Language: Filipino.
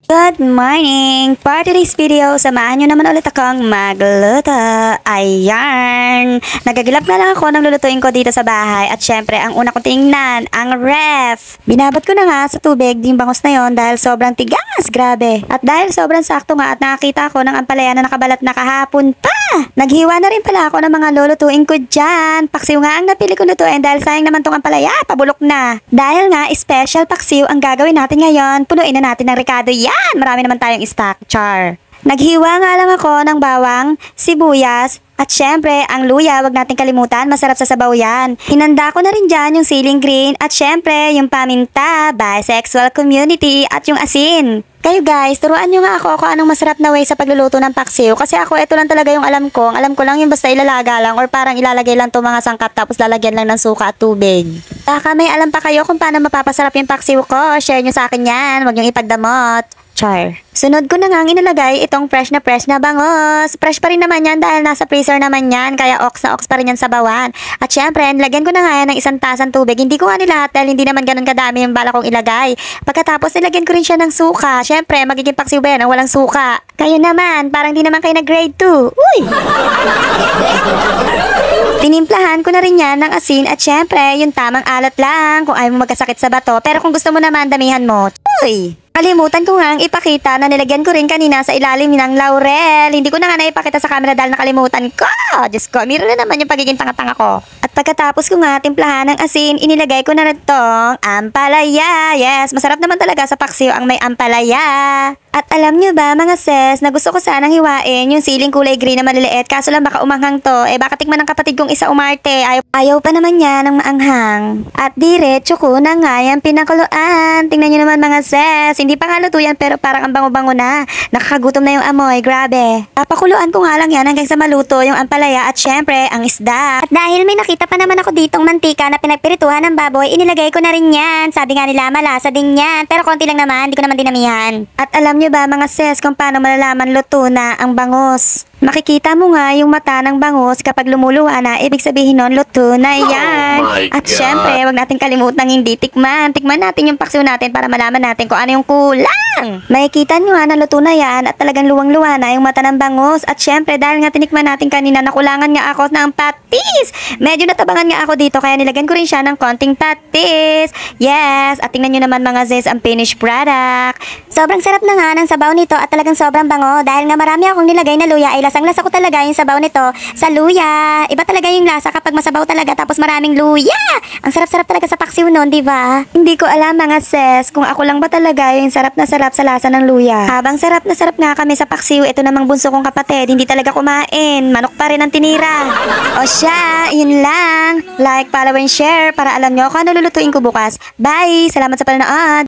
Good morning! For today's video, samahan nyo naman ulit akong magluto. Ayan! Nagagilap na lang ako ng lulutuin ko dito sa bahay. At syempre, ang una kong tingnan, ang ref. Binabot ko na nga sa tubig yung bangos na yon dahil sobrang tigas. Grabe. At dahil sobrang sakto nga at nakakita ako ng ampalaya na nakabalat na kahapon pa. Naghiwa na rin pala ako ng mga lulutuin ko dyan. Paksiw nga ang napili ko lutuin dahil sayang naman tong ampalaya. Pabulok na. Dahil nga, special paksiw ang gagawin natin ngayon. Punuin na natin ng rekado yan. Marami naman tayong stock, char. Naghiwa nga lang ako ng bawang, sibuyas, at syempre, ang luya, wag natin kalimutan, masarap sa sabaw yan. Hinanda ko na rin dyan yung ceiling green at syempre, yung paminta, bisexual community at yung asin. Kayo guys, turuan nyo nga ako kung anong masarap na way sa pagluluto ng paksiw. Kasi ako, ito lang talaga yung alam ko. Alam ko lang yung basta ilalaga lang or parang ilalagay lang to mga sangkap tapos lalagyan lang ng suka at tubig. Baka may alam pa kayo kung paano mapapasarap yung paksiw ko. Share nyo sa akin yan. Huwag nyo ipagdamot. Char. Sunod ko na nga inilagay itong fresh na bangos. Fresh pa rin naman yan dahil nasa freezer naman yan. Kaya ox na ox pa rin yan sa bawan. At syempre, nilagyan ko na nga yan ng 1 tasang tubig. Hindi ko nga nilahat dahil hindi naman ganun kadami yung bala kong ilagay. Pagkatapos, nilagyan ko rin siya ng suka. Syempre, magiging paksiw ba yan ang walang suka? Kayo naman, parang di naman kayo na grade 2. Uy! Tinimplahan ko na rin yan ng asin at syempre, yung tamang alat lang kung ayaw mo magkasakit sa bato. Pero kung gusto mo naman, damihan mo. Uy! Kalimutan ko nga ang ipakita na nilagyan ko rin kanina sa ilalim ng laurel. Hindi ko na nga naipakita sa camera dahil nakalimutan ko. Diyos ko, miro na naman yung pagiging tanga-tanga ko. At pagkatapos ko nga timplahan ng asin, inilagay ko na rin tong ampalaya. Yes, masarap naman talaga sa paksiw ang may ampalaya. At alam nyo ba mga sis, na gusto ko sanang hiwain yung siling kulay green na maliliit. Kaso lang baka umanghang to. Baka tikman ng kapatid kong isa umarte. Ayaw pa naman niya ng maanghang. At diretso ko na nga yung pinakuluan. Tingnan nyo naman mga sis. Hindi pa nga luto yan pero parang ang bango-bango na. Nakakagutom na yung amoy. Grabe. Papakuluan ko nga lang yan hanggang sa maluto yung ampalaya at syempre ang isda. At dahil may nakita pa naman ako ditong mantika na pinagpirituhan ng baboy, inilagay ko na rin yan. Sabi nga nila malasa din yan. Pero konti lang naman. Hindi ko naman dinamihan. At alam nyo ba mga sis kung paano malalaman luto na ang bangos? Makikita mo nga yung mata ng bangus kapag lumuluwa na, ibig sabihin nun, luto na yan. At syempre, wag natin kalimutang hindi tikman. Tikman natin yung paksiw natin para malaman natin kung ano yung kulang. Makikita nyo nga na luto na yan at talagang luwang-luwa na yung mata ng bangus. At syempre, dahil nga tinikman natin kanina, nakulangan nga ako ng patis. Medyo natabangan nga ako dito, kaya nilagyan ko rin siya ng konting patis. Yes, at tingnan nyo naman mga sis ang finished product. Sobrang sarap na nga ng sabaw nito at talagang sobrang bango. Dahil nga marami akong nilagay na luya, ay lasang-lasa ko talaga yung sabaw nito sa luya. Iba talaga yung lasa kapag masabaw talaga tapos maraming luya. Ang sarap-sarap talaga sa paksiw nun, di ba? Hindi ko alam mga sis kung ako lang ba talaga yung sarap na sarap sa lasa ng luya. Habang sarap na sarap nga kami sa paksiw, ito namang bunso kong kapatid, hindi talaga kumain. Manok pa rin ang tinira. O siya, yun lang. Like, follow, and share para alam nyo kung ano lulutuin ko bukas. Bye! Salamat sa panonood!